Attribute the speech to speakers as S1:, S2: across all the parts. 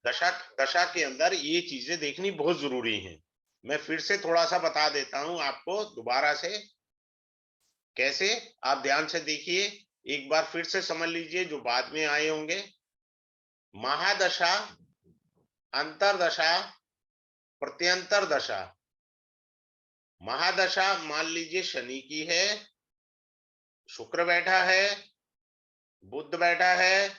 S1: दशा दशा के अंदर ये चीजें देखनी बहुत जरूरी हैं। मैं फिर से थोड़ा सा बता देता हूं आपको दोबारा से, कैसे आप ध्यान से देखिए, एक बार फिर से समझ लीजिए जो बाद में आए होंगे। महादशा, अंतरदशा, प्रत्यंतर दशा। महादशा मान लीजिए शनि की है, शुक्र बैठा है, बुध बैठा है,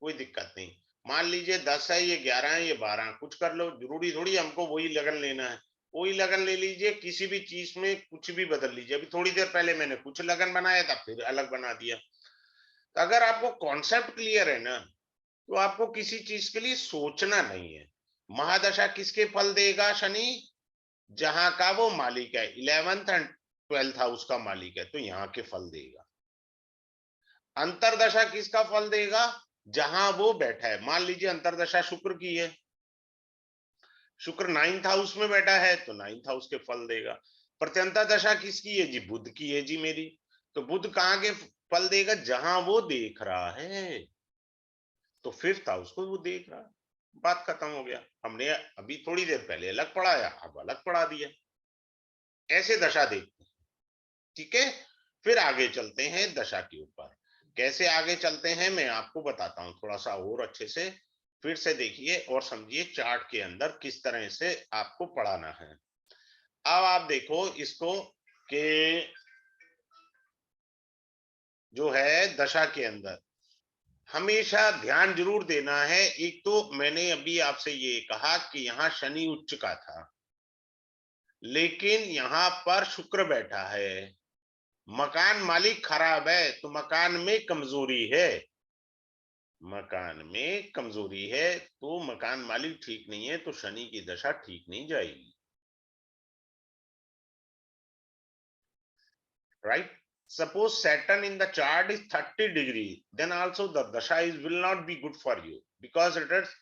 S1: कोई दिक्कत नहीं। मान लीजिए 10 है, ये 11 है, ये 12, कुछ कर लो, जरूरी थोड़ी हमको वही लगन लेना है। कोई लगन ले लीजिए, किसी भी चीज में कुछ भी बदल लीजिए। अभी थोड़ी देर पहले मैंने कुछ लगन बनाया था, फिर अलग बना दिया। तो अगर आपको कॉन्सेप्ट क्लियर है ना, तो आपको किसी चीज के लिए सोचना नहीं है। महादशा किसके फल देगा शनि? जहां का वो मालिक है, 11th एंड 12th हाउस का मालिक है, तो यहाँ के फल देगा। अंतरदशा किसका फल देगा? जहां वो बैठा है। मान लीजिए अंतरदशा शुक्र की है, शुक्र 9th हाउस में बैठा है, तो 9th हाउस के फल देगा। प्रत्यंता दशा किसकी है जी? बुध की है जी मेरी। तो बुध कहाँ के फल देगा? जहां वो देख रहा है, तो 5th हाउस को वो देख रहा है। बात खत्म हो गया। हमने अभी थोड़ी देर पहले अलग पढ़ाया, अब अलग पढ़ा दिया। ऐसे दशा देखते हैं, ठीक है। फिर आगे चलते हैं दशा के ऊपर। कैसे आगे चलते हैं मैं आपको बताता हूं थोड़ा सा और अच्छे से। फिर से देखिए और समझिए चार्ट के अंदर किस तरह से आपको पढ़ाना है। अब आप देखो इसको कि जो है दशा के अंदर हमेशा ध्यान जरूर देना है। एक तो मैंने अभी आपसे ये कहा कि यहाँ शनि उच्च का था, लेकिन यहाँ पर शुक्र बैठा है। मकान मालिक खराब है, तो मकान में कमजोरी है। मकान में कमजोरी है, तो मकान मालिक ठीक नहीं है, तो शनि की दशा ठीक नहीं जाएगी। Right? Suppose Saturn in the chart is 30 degree, then also the dasha is will not be good for you, because it is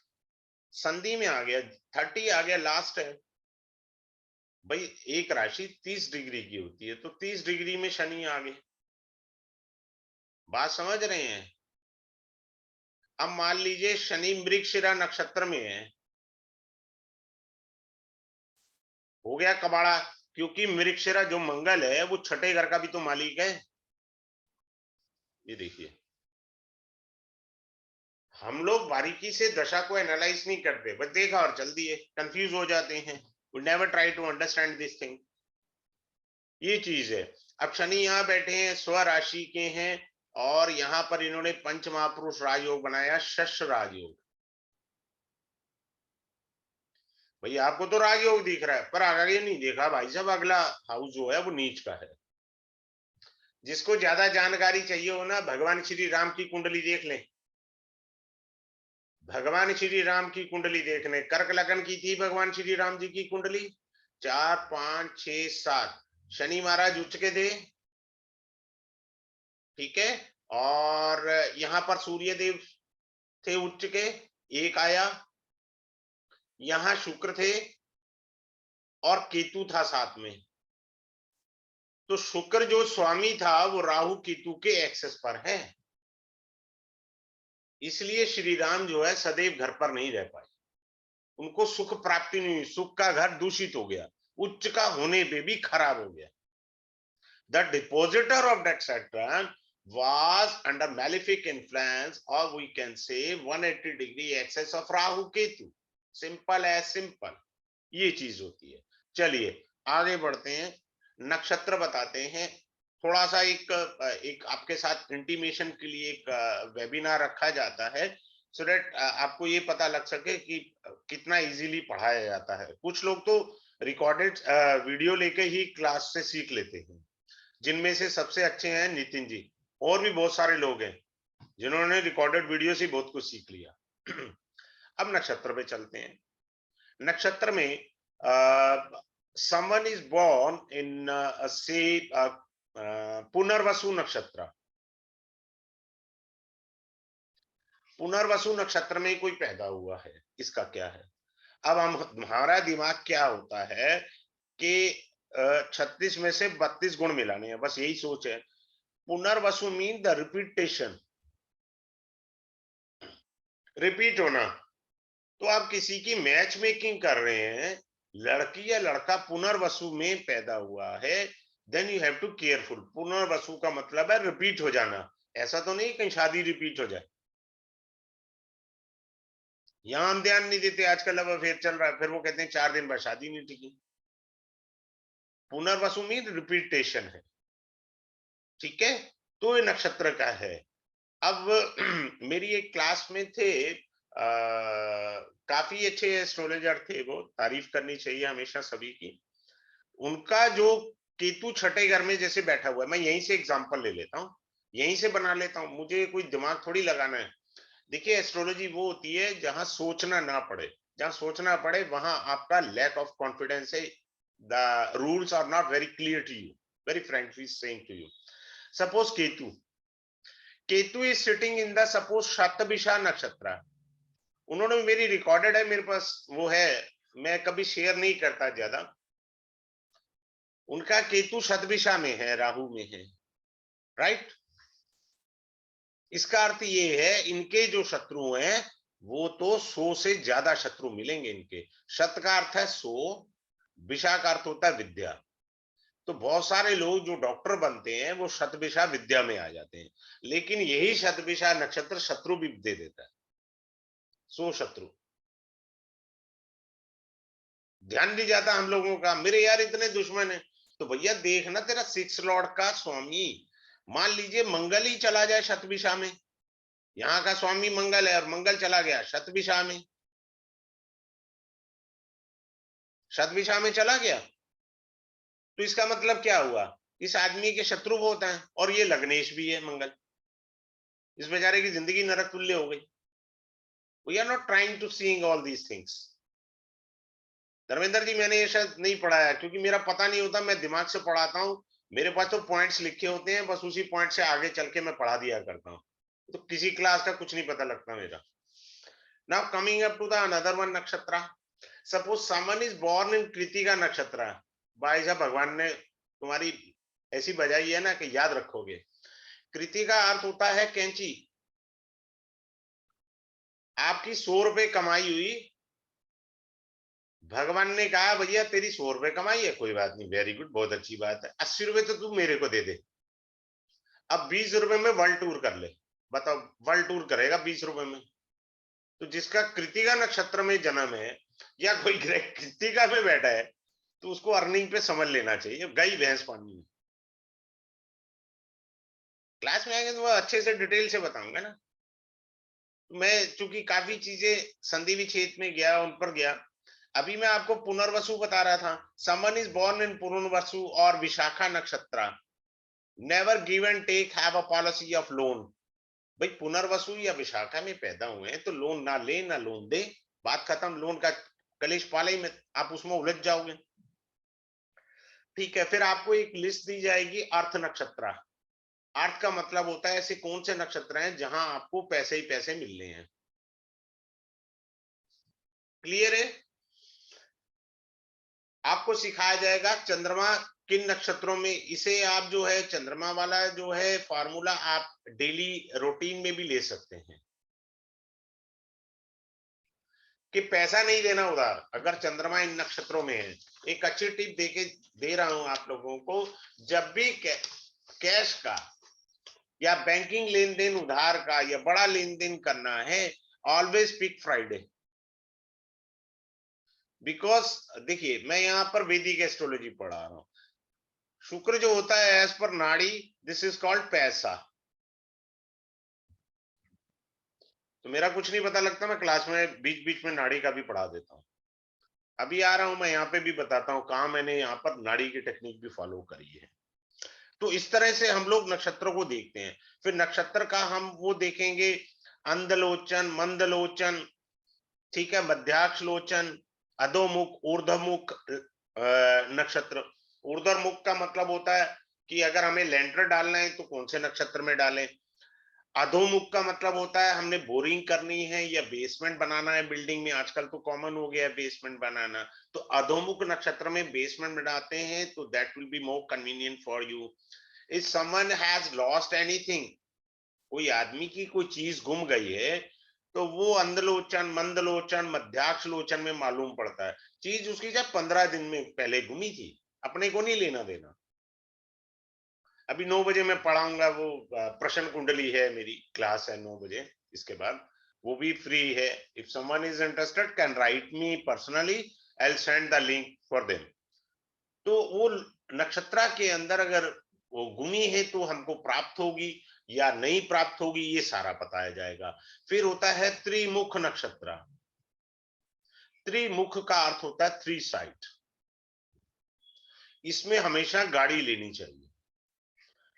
S1: संधि में आ गया, 30 आ गया, लास्ट है भाई। एक राशि 30 डिग्री की होती है, तो 30 डिग्री में शनि आ गए। बात समझ रहे हैं? अब मान लीजिए शनि मृगशिरा नक्षत्र में है, हो गया कबाड़ा। क्योंकि मृगशिरा जो मंगल है वो छठे घर का भी तो मालिक है। ये देखिए, हम लोग बारीकी से दशा को एनालाइज नहीं करते, बस देखा और चल दिए, कंफ्यूज हो जाते हैं। We never try to understand this thing. ये चीज है। अब शनि यहाँ बैठे हैं, स्व राशि के हैं, और यहाँ पर इन्होंने पंच महापुरुष राजयोग बनाया, शश राजयोग। भाई आपको तो राजयोग दिख रहा है, पर आगे नहीं देखा भाई साहब, अगला हाउस जो है वो नीच का है। जिसको ज्यादा जानकारी चाहिए हो ना, भगवान श्री राम की कुंडली देख लें। भगवान श्री राम की कुंडली देखने, कर्क लगन की थी भगवान श्री राम जी की कुंडली, 4 5 6 7। शनि महाराज उच्च के थे, ठीक है। और यहां पर सूर्य देव थे उच्च के, एक आया। यहां शुक्र थे और केतु था साथ में। तो शुक्र जो स्वामी था वो राहु केतु के एक्सेस पर है। इसलिए श्री राम जो है सदैव घर पर नहीं रह पाए, उनको सुख प्राप्ति नहीं हुई, सुख का घर दूषित हो गया, उच्च का होने पे भी खराब हो गया। The depositor of that Saturn was under malefic influence, or we can say 180-degree excess of Rahu Ketu. Simple as simple. ये चीज होती है। चलिए आगे बढ़ते हैं, नक्षत्र बताते हैं। थोड़ा सा एक आपके साथ इंटीमेशन के लिए एक वेबिनार रखा जाता है, सो दैट आपको ये पता लग सके कि कितना इजीली पढ़ाया जाता है। कुछ लोग तो रिकॉर्डेड वीडियो लेके ही क्लास से सीख लेते हैं, जिनमें से सबसे अच्छे हैं नितिन जी। और भी बहुत सारे लोग हैं जिन्होंने रिकॉर्डेड वीडियो से बहुत कुछ सीख लिया। अब नक्षत्र पे चलते हैं। नक्षत्र में someone is born in say Punarvasu नक्षत्र। पुनर्वसु नक्षत्र में कोई पैदा हुआ है, इसका क्या है? अब हमारा दिमाग क्या होता है कि 36 में से 32 गुण मिलाने हैं, बस यही सोच है। Punarvasu mean the repetition, repeat होना। तो आप किसी की मैच मेकिंग कर रहे हैं, लड़की या लड़का पुनर्वसु में पैदा हुआ है, then you have to careful. पुनर्वसु का मतलब है रिपीट हो जाना, ऐसा तो नहीं कहीं शादी रिपीट हो जाए। यहां हम ध्यान नहीं देते, आजकल लव अफेयर चल रहा है, फिर वो कहते हैं 4 दिन बाद शादी नहीं टिकी। पुनर्वसु मीन रिपीटेशन है, ठीक है। तो ये नक्षत्र का है। अब मेरी एक क्लास में थे, काफी अच्छे एस्ट्रोलॉजर थे, वो तारीफ करनी चाहिए हमेशा सभी की। उनका जो केतु छठे घर में जैसे बैठा हुआ है, मैं यहीं से एग्जांपल ले लेता हूँ, यहीं से बना लेता हूँ, मुझे कोई दिमाग थोड़ी लगाना है। देखिए एस्ट्रोलॉजी वो होती है जहां सोचना ना पड़े, जहां सोचना पड़े वहां आपका लैक ऑफ कॉन्फिडेंस है। The rules are not very clear to you, very frankly saying to you. Suppose Ketu is sitting in the suppose Shatabhisha नक्षत्र। उन्होंने, मेरी रिकॉर्डेड है मेरे पास, वो है, मैं कभी शेयर नहीं करता ज्यादा। उनका केतु शतभिषा में है, राहु में है, राइट। इसका अर्थ ये है इनके जो शत्रु हैं वो तो 100 से ज्यादा शत्रु मिलेंगे इनके। शत का अर्थ है 100, विषा का अर्थ होता है विद्या। तो बहुत सारे लोग जो डॉक्टर बनते हैं वो शतभिषा विद्या में आ जाते हैं, लेकिन यही शतभिषा नक्षत्र शत्रु भी दे देता है, 100 शत्रु। ध्यान नहीं जाता हम लोगों का, मेरे यार इतने दुश्मन है। तो भैया देखना, तेरा 6 लॉर्ड का स्वामी, मान लीजिए मंगल ही चला जाए शतभिषा में, यहाँ का स्वामी मंगल है और मंगल चला गया शतभिषा में, शतभिषा में चला गया, तो इसका मतलब क्या हुआ, इस आदमी के शत्रु बहुत हैं, और ये लग्नेश भी है मंगल, इस बेचारे की जिंदगी नरक तुल्य हो गई। We are not trying to seeing all these things. Dharmendra ji मैंने ये शायद नहीं पढ़ाया, क्योंकि मेरा पता नहीं होता, मैं दिमाग से पढ़ाता हूँ, मेरे पास तो पॉइंट्स लिखे होते हैं, बस उसी पॉइंट से आगे चल के मैं पढ़ा दिया करता हूँ, तो किसी क्लास का कुछ नहीं पता लगता मेरा। Now coming up to the another one nakshatra. Suppose someone is born in Krittika nakshatra. भाई साहब भगवान ने तुम्हारी ऐसी बजाई है ना कि याद रखोगे। कृतिका अर्थ होता है कैंची। आपकी 100 रुपए कमाई हुई, भगवान ने कहा भैया तेरी 100 रुपए कमाई है, कोई बात नहीं, वेरी गुड, बहुत अच्छी बात है, 80 रुपए तो तू मेरे को दे दे। अब 20 रुपए में वर्ल्ड टूर कर ले, बताओ, वर्ल्ड टूर करेगा 20 रुपए में? तो जिसका कृतिका नक्षत्र में जन्म है या कोई ग्रह कृतिका में बैठा है, तो उसको अर्निंग पे समझ लेना चाहिए, गई भैंस पानी में। क्लास में आएंगे तो वो अच्छे से डिटेल से बताऊंगा ना। मैं चूंकि काफी चीजें संधि विच्छेद में गया, उन पर गया। अभी मैं आपको पुनर्वसु बता रहा था, someone is born in Punarvasu और विशाखा नक्षत्र, never give and take, have a policy of loan. भाई पुनर्वसु या विशाखा में पैदा हुए हैं तो लोन ना ले ना लोन दे, बात खत्म। लोन का कलेश पाले में आप उसमें उलझ जाओगे, ठीक है। फिर आपको एक लिस्ट दी जाएगी अर्थ नक्षत्र। अर्थ का मतलब होता है ऐसे कौन से नक्षत्र हैं जहां आपको पैसे ही पैसे मिलने हैं। क्लियर है? आपको सिखाया जाएगा चंद्रमा किन नक्षत्रों में, इसे आप जो है चंद्रमा वाला जो है फार्मूला आप डेली रूटीन में भी ले सकते हैं कि पैसा नहीं देना उधार अगर चंद्रमा इन नक्षत्रों में है। एक अच्छी टिप देके दे रहा हूं आप लोगों को, जब भी कैश का या बैंकिंग लेन देन उधार का या बड़ा लेन देन करना है, ऑलवेज पिक फ्राइडे। बिकॉज देखिए मैं यहाँ पर वैदिक एस्ट्रोलॉजी पढ़ा रहा हूँ, शुक्र जो होता है एज पर नाड़ी, दिस इज कॉल्ड पैसा। तो मेरा कुछ नहीं पता लगता, मैं क्लास में बीच बीच में नाड़ी का भी पढ़ा देता हूँ। अभी आ रहा हूं मैं यहाँ पे भी बताता हूँ कहाँ मैंने यहाँ पर नाड़ी की टेक्निक भी फॉलो करी है। तो इस तरह से हम लोग नक्षत्रों को देखते हैं। फिर नक्षत्र का हम वो देखेंगे, अंधलोचन, मंदलोचन, ठीक है, मध्याक्ष लोचन, अधोमुख, ऊर्ध्वमुख नक्षत्र। ऊर्ध्वमुख का मतलब होता है कि अगर हमें लेंटर डालना है तो कौन से नक्षत्र में डालें। अधोमुख का मतलब होता है हमने बोरिंग करनी है या बेसमेंट बनाना है बिल्डिंग में, आजकल तो कॉमन हो गया है बेसमेंट बनाना, तो अधोमुख नक्षत्र में बेसमेंट बनाते हैं तो that will be more convenient for you. If someone has lost anything, कोई आदमी की कोई चीज गुम गई है, तो वो अंधलोचन, मंदलोचन, मध्याक्ष लोचन में मालूम पड़ता है। चीज उसकी जब 15 दिन में पहले घूमी थी, अपने को नहीं लेना देना। अभी 9 बजे मैं पढ़ाऊंगा, वो प्रश्न कुंडली है, मेरी क्लास है 9 बजे, इसके बाद वो भी फ्री है। If someone is interested can write me personally, I will send the link for them. तो वो नक्षत्रा के अंदर अगर वो गुमी है तो हमको प्राप्त होगी या नहीं प्राप्त होगी, ये सारा बताया जाएगा। फिर होता है त्रिमुख नक्षत्र। त्रिमुख का अर्थ होता है थ्री साइड। इसमें हमेशा गाड़ी लेनी चाहिए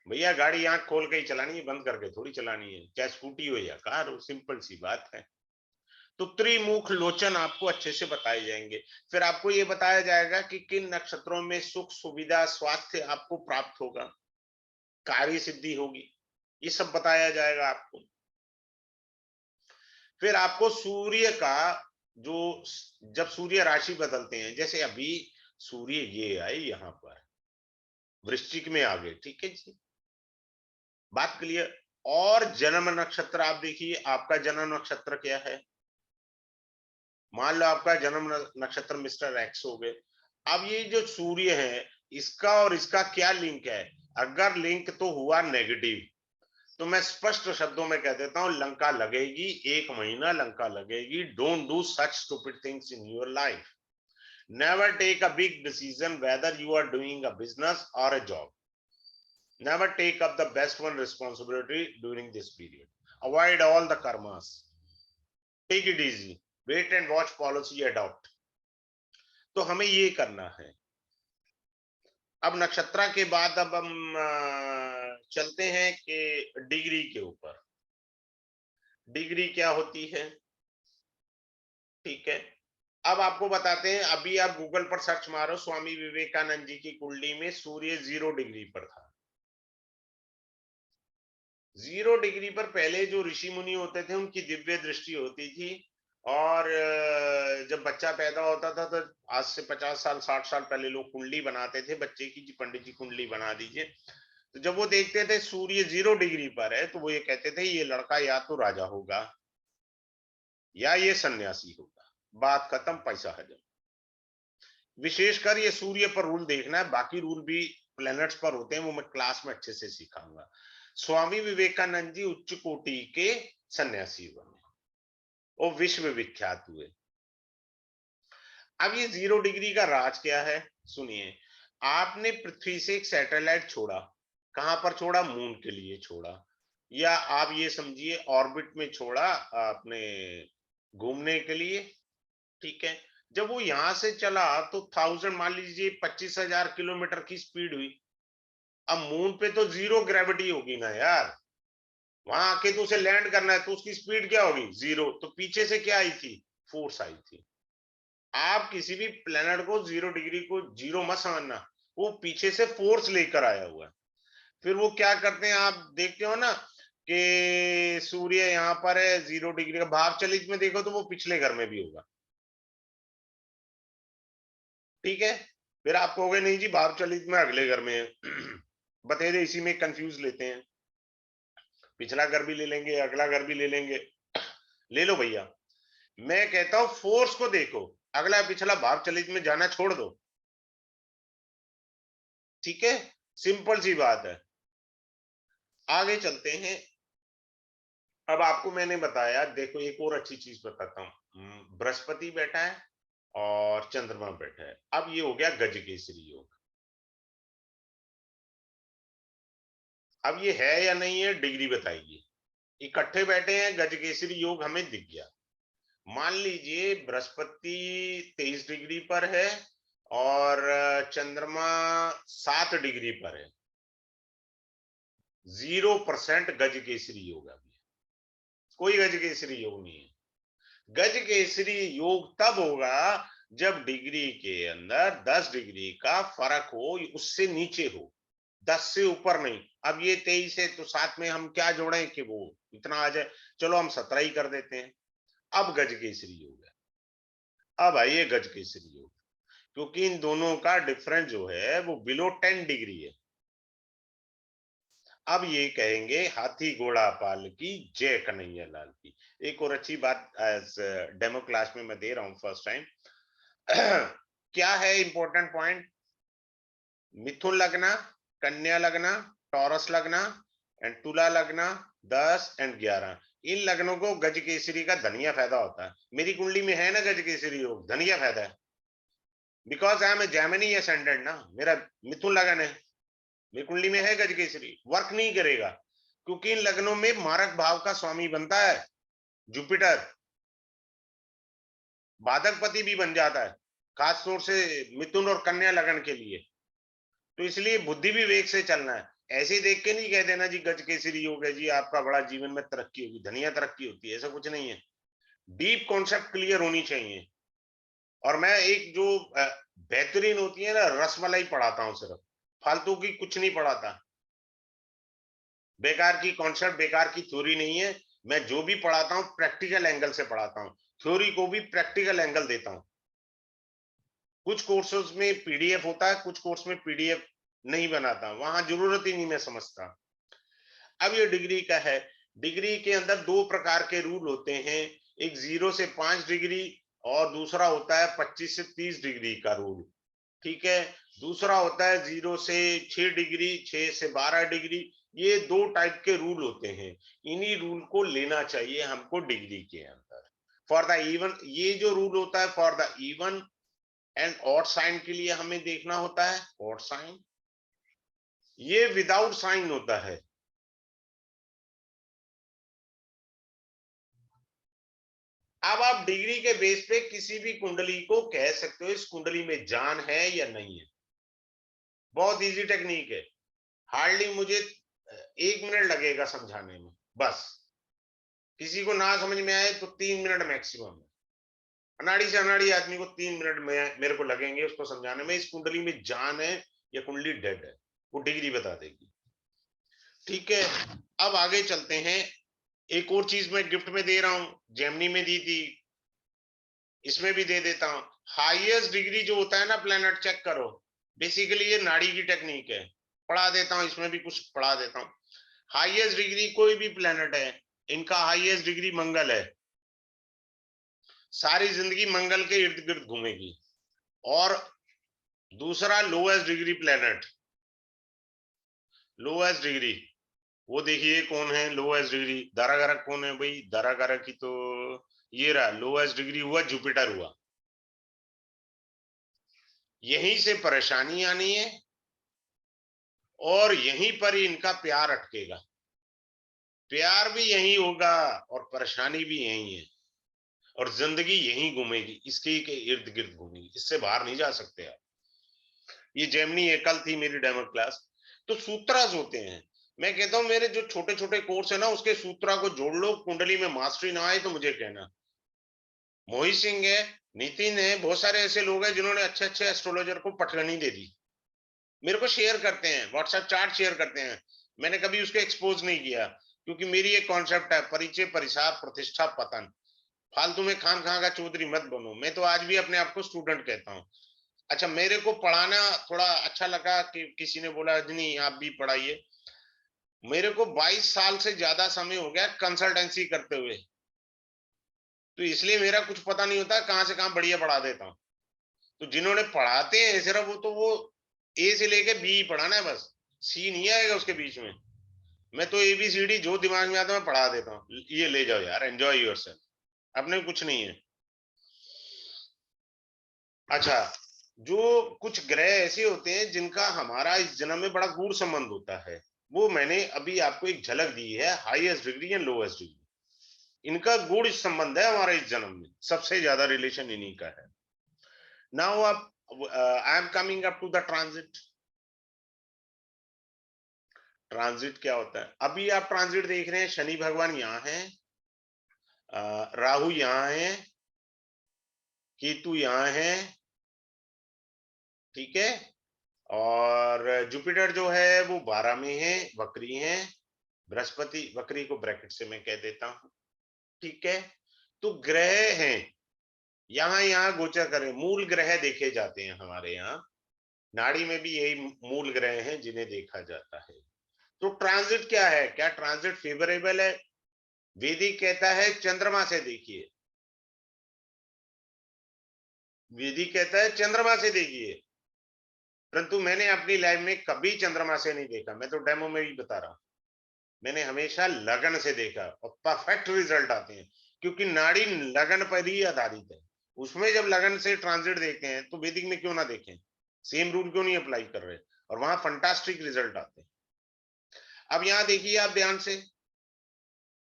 S1: भैया। गाड़ी आंख खोल के ही चलानी है, बंद करके थोड़ी चलानी है, चाहे स्कूटी हो या कार हो, सिंपल सी बात है। तो त्रिमुख लोचन आपको अच्छे से बताए जाएंगे। फिर आपको ये बताया जाएगा कि किन नक्षत्रों में सुख सुविधा स्वास्थ्य आपको प्राप्त होगा, कार्य सिद्धि होगी, ये सब बताया जाएगा आपको। फिर आपको सूर्य का जो, जब सूर्य राशि बदलते हैं, जैसे अभी सूर्य ये आए यहां पर वृश्चिक में आ गए, ठीक है जी, बात क्लियर। और जन्म नक्षत्र आप देखिए, आपका जन्म नक्षत्र क्या है। मान लो आपका जन्म नक्षत्र मिस्टर एक्स हो गए। अब ये जो सूर्य है, इसका और इसका क्या लिंक है। अगर लिंक तो हुआ नेगेटिव, तो मैं स्पष्ट शब्दों में कह देता हूं, लंका लगेगी, 1 महीना लंका लगेगी। Don't do such stupid things in your life. Never take a big decision whether you are doing a business और a job. Never take up the best one responsibility during this period. Avoid all the karmas. Take it easy. Wait and watch policy adopt. तो हमें ये करना है। अब नक्षत्रा के बाद अब हम चलते हैं कि डिग्री के ऊपर। डिग्री क्या होती है, ठीक है। अब आपको बताते हैं, अभी आप गूगल पर सर्च मारो, स्वामी विवेकानंद जी की कुंडली में सूर्य 0 डिग्री पर था। 0 डिग्री पर पहले जो ऋषि मुनि होते थे उनकी दिव्य दृष्टि होती थी। और जब बच्चा पैदा होता था तो आज से 50 साल 60 साल पहले लोग कुंडली बनाते थे बच्चे की, जी पंडित जी कुंडली बना दीजिए। तो जब वो देखते थे सूर्य 0 डिग्री पर है, तो वो ये कहते थे ये लड़का या तो राजा होगा या ये सन्यासी होगा। बात खत्म, पैसा हजम। विशेषकर ये सूर्य पर रूल देखना है, बाकी रूल भी प्लैनेट्स पर होते हैं, वो मैं क्लास में अच्छे से सिखाऊंगा। स्वामी विवेकानंद जी उच्च कोटि के सन्यासी बने, वो विश्व विख्यात हुए। अब ये 0 डिग्री का राज क्या है, सुनिए। आपने पृथ्वी से एक सैटेलाइट छोड़ा, कहां पर छोड़ा, मून के लिए छोड़ा, या आप ये समझिए ऑर्बिट में छोड़ा अपने घूमने के लिए, ठीक है। जब वो यहां से चला तो 1000, मान लीजिए 25,000 किलोमीटर की स्पीड हुई। अब मून पे तो 0 ग्रेविटी होगी ना यार, वहां आके तो उसे लैंड करना है, तो उसकी स्पीड क्या होगी, 0। तो पीछे से क्या आई थी, फोर्स आई थी। आप किसी भी प्लेनेट को 0 डिग्री को 0 मत समझना, वो पीछे से फोर्स लेकर आया हुआ है। फिर वो क्या करते हैं, आप देखते हो ना कि सूर्य यहाँ पर है 0 डिग्री का, भाव चलित में देखो तो वो पिछले घर में भी होगा, ठीक है। फिर आप कहोगे नहीं जी भाव चलित में अगले घर में है। बता दे, इसी में कंफ्यूज लेते हैं, पिछला घर भी ले लेंगे अगला घर भी ले लेंगे, ले लो भैया। मैं कहता हूं फोर्स को देखो, अगला पिछला भाव चलित में जाना छोड़ दो, ठीक है। सिंपल सी बात है। आगे चलते हैं। अब आपको मैंने बताया, देखो एक और अच्छी चीज बताता हूं। बृहस्पति बैठा है और चंद्रमा बैठा है। अब ये हो गया गजकेसरी योग। अब ये है या नहीं है, डिग्री बताइए। इकट्ठे बैठे हैं, गजकेसरी योग हमें दिख गया। मान लीजिए बृहस्पति 23 डिग्री पर है और चंद्रमा 7 डिग्री पर है। 0% गज केसरी योग। अभी कोई गज केसरी योग नहीं है। गज केसरी योग तब होगा जब डिग्री के अंदर 10 डिग्री का फर्क हो, उससे नीचे हो, 10 से ऊपर नहीं। अब ये 23 है तो साथ में हम क्या जोड़ें कि वो इतना आ जाए, चलो हम 17 ही कर देते हैं। अब गज केसरी योग है। अब आइए गज केसरी योग, क्योंकि इन दोनों का डिफरेंस जो है वो बिलो 10 डिग्री है। अब ये कहेंगे हाथी घोड़ा पाल की जय कन्हैया लाल की। एक और अच्छी बात एज डेमो क्लास में मैं दे रहा हूं फर्स्ट टाइम। क्या है इंपॉर्टेंट पॉइंट? मिथुन लग्न, कन्या लग्न, टॉरस लग्न एंड तुला लग्न 10 एंड 11, इन लग्नों को गज केसरी का धनिया फायदा होता है। मेरी कुंडली में है ना गज केसरी योग, धनिया फायदा है। Because I am a Gemini ascendant ना, मेरा मिथुन लगन है, मेरी कुंडली में है गज केसरी, वर्क नहीं करेगा क्योंकि इन लग्नों में मारक भाव का स्वामी बनता है जुपिटर, बाधकपति भी बन जाता है, खास तौर से मिथुन और कन्या लगन के लिए। तो इसलिए बुद्धि भी वेग से चलना है। ऐसे देख के नहीं कह देना जी गज केसरी योग है जी आपका बड़ा जीवन में तरक्की होगी, धनिया तरक्की होती है, ऐसा कुछ नहीं है। डीप कॉन्सेप्ट क्लियर होनी चाहिए। और मैं एक जो बेहतरीन होती है ना रसमलाई पढ़ाता हूँ, सिर्फ फालतू की कुछ नहीं पढ़ाता, बेकार की कॉन्सेप्ट, बेकार की थ्योरी नहीं है। मैं जो भी पढ़ाता हूँ प्रैक्टिकल एंगल से पढ़ाता हूँ, थ्योरी को भी प्रैक्टिकल एंगल देता हूँ। कुछ कोर्सेज में पीडीएफ होता है, कुछ कोर्स में पीडीएफ नहीं बनाता, वहां जरूरत ही नहीं, मैं समझता। अब ये डिग्री का है, डिग्री के अंदर दो प्रकार के रूल होते हैं, एक 0 से 5 डिग्री और दूसरा होता है 25 से 30 डिग्री का रूल। ठीक है, दूसरा होता है 0 से 6 डिग्री, 6 से 12 डिग्री। ये दो टाइप के रूल होते हैं, इन्हीं रूल को लेना चाहिए हमको डिग्री के अंदर। फॉर द इवन, ये जो रूल होता है for the even and odd sign के लिए हमें देखना होता है ऑड साइन, ये विदाउट साइन होता है। अब आप डिग्री के बेस पे किसी भी कुंडली को कह सकते हो इस कुंडली में जान है या नहीं है। बहुत इजी टेक्निक है, हार्डली मुझे 1 मिनट लगेगा समझाने में, बस। किसी को ना समझ में आए तो 3 मिनट मैक्सिमम है। अनाड़ी से अनाड़ी आदमी को 3 मिनट में मेरे को लगेंगे उसको समझाने में इस कुंडली में जान है या कुंडली डेड है, वो डिग्री बता देगी। ठीक है, अब आगे चलते हैं। एक और चीज मैं गिफ्ट में दे रहा हूं, जेमनी में दी थी, इसमें भी दे देता हूं। हाईएस्ट डिग्री जो होता है ना प्लेनेट, चेक करो, बेसिकली ये नाड़ी की टेक्निक है, पढ़ा देता हूं, इसमें भी कुछ पढ़ा देता हूं। हाईएस्ट डिग्री कोई भी प्लेनेट है, इनका हाईएस्ट डिग्री मंगल है, सारी जिंदगी मंगल के इर्द गिर्द घूमेगी। और दूसरा lowest degree planet, lowest degree, वो देखिए कौन है लोएस्ट डिग्री, दारागारक कौन है भाई, दारागारक की तो ये रहा, लोएस्ट डिग्री हुआ जुपिटर हुआ। यहीं से परेशानी आनी है और यहीं पर ही इनका प्यार अटकेगा, प्यार भी यही होगा और परेशानी भी यही है, और जिंदगी यही घूमेगी, इसके के इर्द गिर्द घूमेगी, इससे बाहर नहीं जा सकते आप। ये जेमनी है, कल थी मेरी डेमो क्लास। तो सूत्रास होते हैं, मैं कहता हूं मेरे जो छोटे छोटे कोर्स है ना उसके सूत्रा को जोड़ लो, कुंडली में मास्टरी ना आए तो मुझे कहना। मोहित सिंह है, नितिन है, बहुत सारे ऐसे लोग हैं जिन्होंने अच्छे अच्छे एस्ट्रोलॉजर को पटकनी दे दी, मेरे को शेयर करते हैं, व्हाट्सएप चार्ट शेयर करते हैं, मैंने कभी उसको एक्सपोज नहीं किया क्योंकि मेरी एक कॉन्सेप्ट है, परिचय परिसार प्रतिष्ठा पतन। फालतू में खान खा का चौधरी मत बनो, मैं तो आज भी अपने आप को स्टूडेंट कहता हूँ। अच्छा, मेरे को पढ़ाना थोड़ा अच्छा लगा कि किसी ने बोला नहीं आप भी पढ़ाइए। मेरे को 22 साल से ज्यादा समय हो गया कंसल्टेंसी करते हुए, तो इसलिए मेरा कुछ पता नहीं होता कहां से कहां बढ़िया पढ़ा देता हूँ। तो जिन्होंने पढ़ाते हैं सिर्फ वो तो वो ए से लेके बी पढ़ाना है बस, सी नहीं आएगा उसके बीच में। मैं तो एबीसीडी जो दिमाग में आता है मैं पढ़ा देता हूँ, ये ले जाओ यार, एंजॉय योरसेल्फ, अपने कुछ नहीं है। अच्छा, जो कुछ ग्रह ऐसे होते हैं जिनका हमारा इस जन्म में बड़ा गूढ़ संबंध होता है, वो मैंने अभी आपको एक झलक दी है, highest degree and lowest degree, इनका गूढ़ संबंध है हमारे इस जन्म में, सबसे ज्यादा रिलेशन इन्हीं का है। नाउ अब I am coming up to the transit. Transit क्या होता है? अभी आप ट्रांजिट देख रहे हैं, शनि भगवान यहाँ है, राहु यहाँ है, केतु यहाँ है, ठीक है, और जुपिटर जो है वो 12 में है, वक्री है, बृहस्पति वक्री को ब्रैकेट से मैं कह देता हूं, ठीक है। तो ग्रह हैं, यहाँ यहाँ गोचर करें, मूल ग्रह देखे जाते हैं हमारे यहाँ, नाड़ी में भी यही मूल ग्रह हैं जिन्हें देखा जाता है। तो ट्रांजिट क्या है, क्या ट्रांजिट फेवरेबल है? वैदिक कहता है चंद्रमा से देखिए, वैदिक कहता है चंद्रमा से देखिए, परंतु मैंने अपनी लाइफ में कभी चंद्रमा से नहीं देखा, मैं तो डेमो में भी बता रहा हूं। मैंने हमेशा लगन से देखा और परफेक्ट रिजल्ट आते हैं, क्योंकि नाड़ी लगन पर ही आधारित है। उसमें जब लगन से ट्रांजिट देखे हैं तो वैदिक में क्यों ना देखें, सेम रूल क्यों नहीं अप्लाई कर रहे, और वहां फंटास्टिक रिजल्ट आते हैं। अब यहाँ देखिए आप ध्यान से,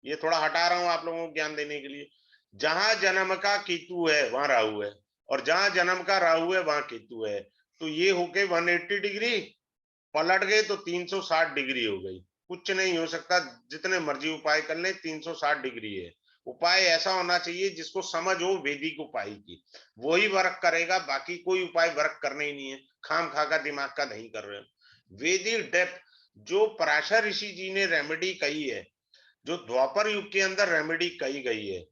S1: ये थोड़ा हटा रहा हूं आप लोगों को ज्ञान देने के लिए। जहां जन्म का केतु है वहां राहु है, और जहां जन्म का राहु है वहां केतु है, तो ये होके 180 डिग्री पलट गए तो 360 डिग्री हो गई। कुछ नहीं हो सकता, जितने मर्जी उपाय कर ले 360 डिग्री है। उपाय ऐसा होना चाहिए जिसको समझ हो वैदिक उपाय की, वही वर्क करेगा, बाकी कोई उपाय वर्क करने ही नहीं है, खाम खा का दिमाग का नहीं कर रहे हो। वैदिक डेप्थ जो पराशर ऋषि जी ने रेमेडी कही है, जो द्वापर युग के अंदर रेमेडी कही गई है,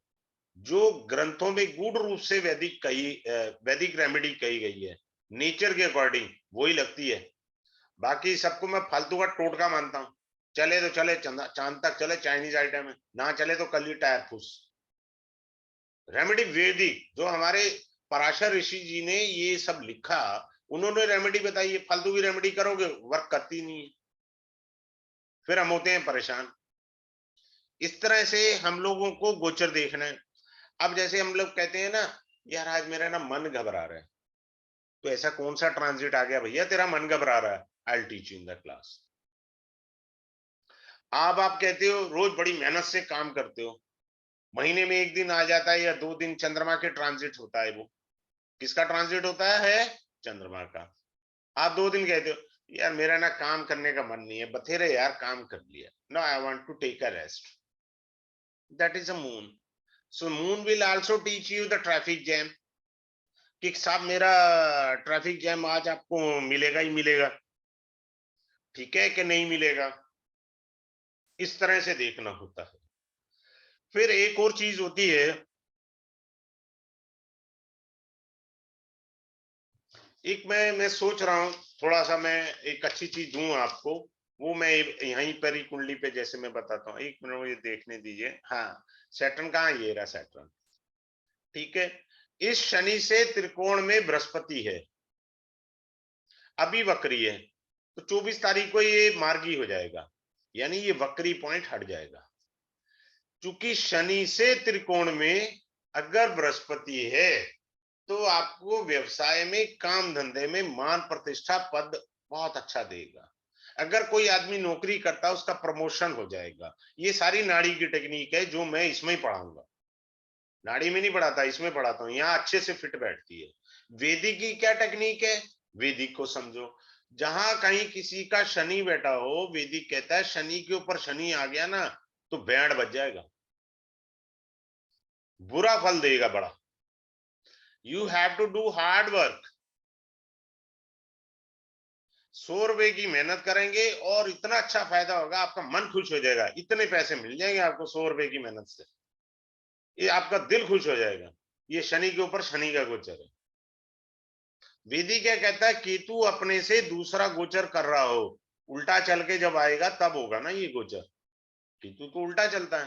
S1: जो ग्रंथों में गूढ़ रूप से वैदिक रेमेडी कही गई है, नेचर के अकॉर्डिंग वही लगती है। बाकी सबको मैं फालतू का टोटका मानता हूँ। चले तो चले, चांद तक चले, चाइनीज आइटम है, ना चले तो कल ही टायर फूस। रेमेडी वैदिक, जो हमारे पराशर ऋषि जी ने ये सब लिखा, उन्होंने रेमेडी बताई है। फालतू की रेमेडी करोगे वर्क करती नहीं है, फिर हम होते हैं परेशान। इस तरह से हम लोगों को गोचर देखना है। अब जैसे हम लोग कहते हैं ना, यार आज मेरा ना मन घबरा रहा है, तो ऐसा कौन सा ट्रांजिट आ गया भैया तेरा मन घबरा रहा है? I teach in the class. आप कहते हो रोज बड़ी मेहनत से काम करते हो, महीने में एक दिन आ जाता है या 2 दिन चंद्रमा के ट्रांजिट होता है, वो किसका ट्रांजिट होता है? चंद्रमा का। आप 2 दिन कहते हो यार मेरा ना काम करने का मन नहीं है, बथेरे यार काम कर लिया, no I want to take a rest, that is a moon. So moon will also teach you the traffic jam, कि साहब मेरा ट्रैफिक जैम आज आपको मिलेगा ही मिलेगा, ठीक है कि नहीं मिलेगा। इस तरह से देखना होता है। फिर एक और चीज होती है, एक मैं सोच रहा हूं थोड़ा सा मैं एक अच्छी चीज दूं आपको, वो मैं यहीं पर ही कुंडली पे जैसे मैं बताता हूँ। एक मिनट मुझे देखने दीजिए। हाँ, सैटर्न कहाँ, ये रहा सैटर्न, ठीक है। इस शनि से त्रिकोण में बृहस्पति है, अभी वक्री है, तो 24 तारीख को ये मार्गी हो जाएगा, यानी ये वक्री पॉइंट हट जाएगा। क्योंकि शनि से त्रिकोण में अगर बृहस्पति है तो आपको व्यवसाय में, काम धंधे में मान प्रतिष्ठा पद बहुत अच्छा देगा। अगर कोई आदमी नौकरी करता है उसका प्रमोशन हो जाएगा। ये सारी नाड़ी की टेक्निक है जो मैं इसमें ही पढ़ाऊंगा, नाड़ी में नहीं पढ़ाता, इसमें पढ़ाता हूँ, यहाँ अच्छे से फिट बैठती है। वैदिक की क्या टेक्निक है, वैदिक को समझो। जहां कहीं किसी का शनि बैठा हो, वैदिक कहता है शनि के ऊपर शनि आ गया ना तो बैंड बज जाएगा, बुरा फल देगा बड़ा। You have to do hard work. 100 रुपए की मेहनत करेंगे और इतना अच्छा फायदा होगा, आपका मन खुश हो जाएगा, इतने पैसे मिल जाएंगे आपको 100 रुपए की मेहनत से, ये आपका दिल खुश हो जाएगा। ये शनि के ऊपर शनि का गोचर है। वेदी क्या कहता है, केतु अपने से दूसरा गोचर कर रहा हो, उल्टा चल के जब आएगा तब होगा ना ये गोचर। केतु तो उल्टा चलता है,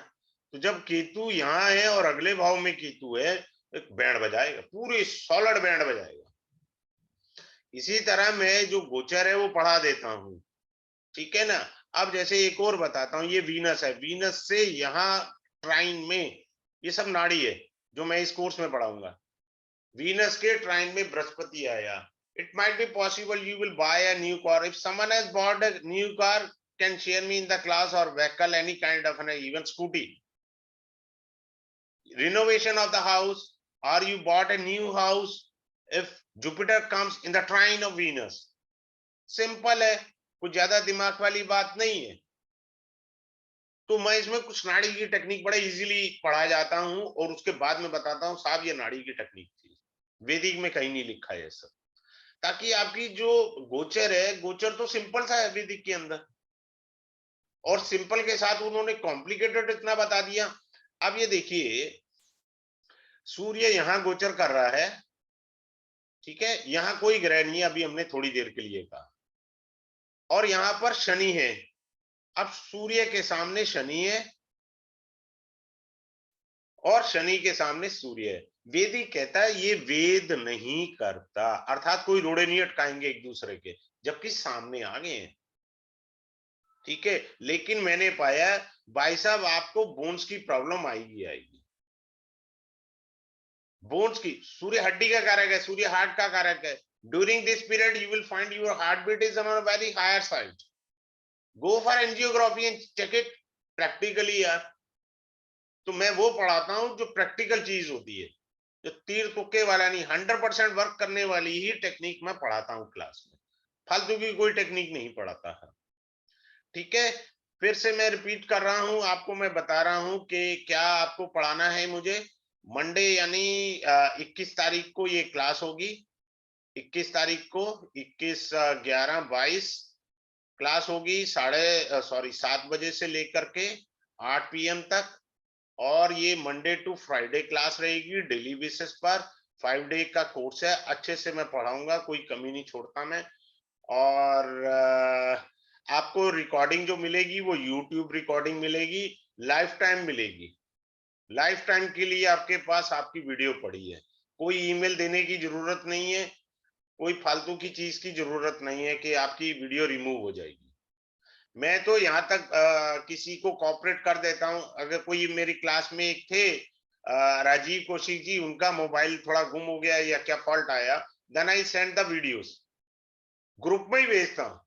S1: तो जब केतु यहाँ है और अगले भाव में केतु है, एक बैंड बजाएगा, पूरी सॉलिड बैंड बजाएगा। इसी तरह मैं जो गोचर है वो पढ़ा देता हूँ, ठीक है ना। अब जैसे एक और बताता हूँ, ये वीनस है, वीनस से यहाँ ट्राइन में, ये सब नाड़ी है जो मैं इस कोर्स में पढ़ाऊंगा। वीनस के ट्राइन में बृहस्पति आया, it might be possible you will buy a new car. If someone has bought a new car, can share me in the class or vehicle, any kind of an even scooty. Renovation of the house, or you bought a new house, if Jupiter comes in the trine of Venus. Simple है, कुछ ज्यादा दिमाग वाली बात नहीं है। तो मैं इसमें कुछ नाड़ी की टेक्निक बड़ा इजीली पढ़ा जाता हूं और उसके बाद में बताता हूं साहब ये नाड़ी की टेक्निक थी, वैदिक में कहीं नहीं लिखा है सब, ताकि आपकी जो गोचर है, गोचर तो सिंपल सा है वैदिक के अंदर, और सिंपल के साथ उन्होंने कॉम्प्लिकेटेड इतना बता दिया। अब ये देखिए, सूर्य यहां गोचर कर रहा है, ठीक है, यहां कोई ग्रह नहीं है, अभी हमने थोड़ी देर के लिए कहा, और यहां पर शनि है, अब सूर्य के सामने शनि है और शनि के सामने सूर्य है। वेदी कहता है ये वेद नहीं करता, अर्थात कोई रोड़े नहीं अटकाएंगे एक दूसरे के, जबकि सामने आ गए हैं। ठीक है, लेकिन मैंने पाया भाई साहब आपको बोन्स की प्रॉब्लम आएगी आएगी। बोन्स की, सूर्य हड्डी का कारक है, सूर्य हार्ट का कारक है। During this period you will find your heart beat is on a very higher side. Go for angiography and check it practically यार। तो मैं वो पढ़ाता हूं जो प्रैक्टिकल चीज होती है, जो तीर तुक्के वाला नहीं, 100% वर्क करने वाली ही टेक्निक मैं पढ़ाता हूं क्लास में। फालतू की कोई टेक्निक नहीं पढ़ाता है। ठीक है, फिर से मैं रिपीट कर रहा हूं, आपको मैं बता रहा हूं कि क्या आपको पढ़ाना है मुझे। मंडे यानी 21 तारीख को ये क्लास होगी। 21 तारीख को 21 11 22 क्लास होगी, 7 बजे से लेकर के 8 PM तक। और ये मंडे टू फ्राइडे क्लास रहेगी डेली बेसिस पर। 5 डे का कोर्स है, अच्छे से मैं पढ़ाऊंगा, कोई कमी नहीं छोड़ता मैं। और आपको रिकॉर्डिंग जो मिलेगी वो यूट्यूब रिकॉर्डिंग मिलेगी, लाइफ टाइम मिलेगी। लाइफ टाइम के लिए आपके पास आपकी वीडियो पड़ी है। कोई ईमेल देने की जरूरत नहीं है, कोई फालतू की चीज की जरूरत नहीं है कि आपकी वीडियो रिमूव हो जाएगी। मैं तो यहाँ तक किसी को कॉपरेट कर देता हूँ। अगर कोई मेरी क्लास में एक थे राजीव कौशिक जी, उनका मोबाइल थोड़ा गुम हो गया या क्या फॉल्ट आया, then I send the videos, group में ही भेजता हूँ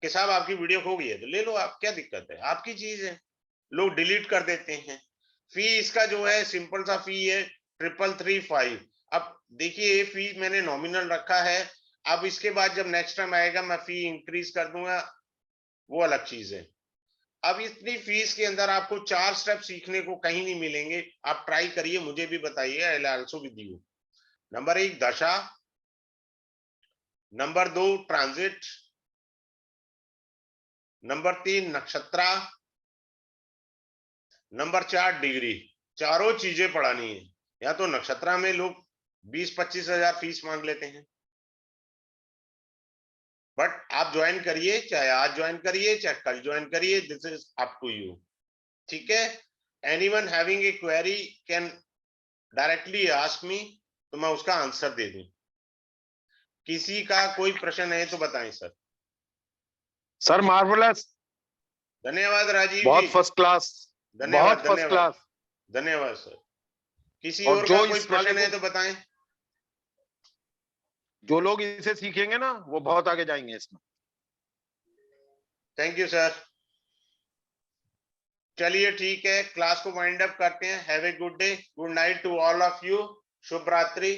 S1: कि साहब आपकी वीडियो खो गई है तो ले लो आप, क्या दिक्कत है, आपकी चीज है। लोग डिलीट कर देते हैं। फी इसका जो है सिंपल सा फी है 3335। अब देखिए फी मैंने नॉमिनल रखा है, अब इसके बाद जब नेक्स्ट टाइम आएगा मैं फी इंक्रीज कर दूंगा, वो अलग चीज है। अब इतनी फीस के अंदर आपको 4 स्टेप सीखने को कहीं नहीं मिलेंगे। आप ट्राई करिए, मुझे भी बताइए, I will also with you. Number 1 dasha, number 2 transit, number 3 nakshatra, number 4 degree. चारों चीजें पढ़ानी है। या तो नक्षत्रा में लोग 20-25 हजार फीस मांग लेते हैं, बट आप ज्वाइन करिए, चाहे आज ज्वाइन करिए चाहे कल ज्वाइन करिए, this is up to you. ठीक है, anyone having a query can directly ask me, तो मैं उसका आंसर दे दूं। किसी का कोई प्रश्न है तो बताएं सर।
S2: सर मार्वलस,
S1: धन्यवाद राजीव जी,
S2: बहुत फर्स्ट क्लास,
S1: धन्यवाद
S2: बहुत फर्स्ट
S1: धन्यवाद
S2: क्लास।
S1: धन्यवाद सर। किसी
S2: और
S1: और
S2: जो
S1: का कोई
S2: इस वाले
S1: प्रश्न है
S2: को,
S1: तो बताएं।
S2: जो लोग इसे सीखेंगे ना वो बहुत आगे जाएंगे इसमें।
S1: Thank you sir. चलिए ठीक है, क्लास को वाइंड अप करते हैं। Have a good day, good night to all of you, शुभ रात्रि।